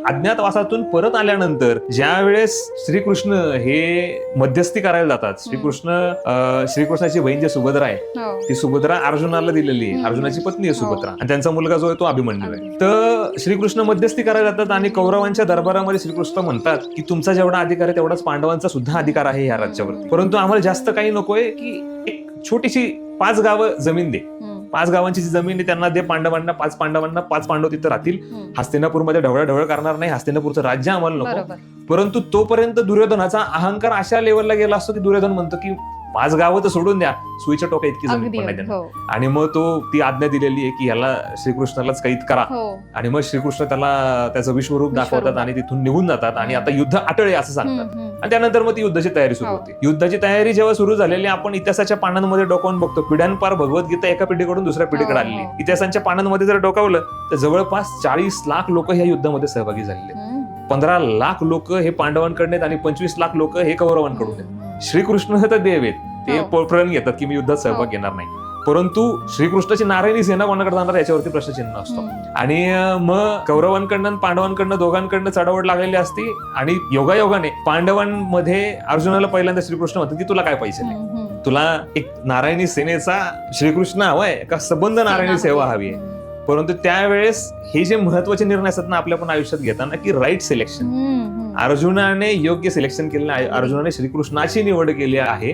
अज्ञातवासातून परत आल्यानंतर ज्या वेळेस श्रीकृष्ण हे मध्यस्थी करायला जातात, श्रीकृष्णाची बहीण जी सुभद्रा आहे, ती सुभद्रा अर्जुनाला दिलेली आहे, अर्जुनाची पत्नी आहे सुभद्रा, आणि त्यांचा मुलगा जो आहे तो अभिमन्यू आहे. तर श्रीकृष्ण मध्यस्थी करायला जातात आणि कौरवांच्या दरबारामध्ये श्रीकृष्ण म्हणतात की तुमचा जेवढा अधिकार आहे तेवढाच पांडवांचा सुद्धा अधिकार आहे या राज्यावरती, परंतु आम्हाला जास्त काही नकोय, की एक छोटीशी 5 गावं जमीन दे, 5 गावांची जी जमीन आहे त्यांना दे पांडवांना, 5 पांडवांना, 5 पांडव तिथं राहतील, हस्तिनापूरमध्ये ढवळाढवळ करणार नाही, हस्तिनापूरचं राज्य आम्हाला नको. परंतु तोपर्यंत दुर्योधनाचा अहंकार अशा लेवलला गेला असतो की दुर्योधन म्हणतो की 5 गावं तर सोडून द्या, सुईच्या टोका इतकी जमीन पण नाही देणार. आणि मग तो ती आज्ञा दिलेली आहे की ह्याला श्रीकृष्णालाच कैद करा, आणि मग श्रीकृष्ण त्याला त्याचं विश्वरूप दाखवतात आणि तिथून निघून जातात आणि आता युद्ध अटळ आहे असं सांगतात. आणि त्यानंतर मग ती युद्धाची तयारी सुरू होते. युद्धाची तयारी जेव्हा सुरू झालेली आपण इतिहासाच्या पानांमध्ये डोकावून बघतो, पिढ्यानपार भगवद्गीता एका पिढीकडून दुसऱ्या पिढीकडे आलेली. इतिहासाच्या पानांमध्ये जर डोकावलं तर जवळपास 40 लाख लोक ह्या युद्धामध्ये सहभागी झालेले. 15 लाख लोक हे पांडवांकडे आणि 25 लाख लोक हे कौरवांकडून आहेत. श्रीकृष्ण तर देव आहेत, ते प्रण घेतात की मी युद्धात सहभाग घेणार नाही, परंतु श्रीकृष्णाची नारायणी सेना कोणाकडे जाणार याच्यावरती प्रश्नचिन्ह असतो. आणि मग कौरवांकडनं पांडवांकडनं दोघांकडनं चढावड लागलेली असते. आणि योगायोगाने पांडवांमध्ये अर्जुनाला पहिल्यांदा श्रीकृष्ण म्हणतात की तुला काय पैसे नाही, तुला एक नारायणी सेनेचा श्रीकृष्ण हवाय का संबंध नारायणी सेवा हवी आहे. परंतु त्यावेळेस हे जे महत्वाचे निर्णय असतात ना आपल्या पण आयुष्यात घेताना, की राईट सिलेक्शन, अर्जुनाने योग्य सिलेक्शन केलेलं आहे, अर्जुनाने श्रीकृष्णाची निवड केली आहे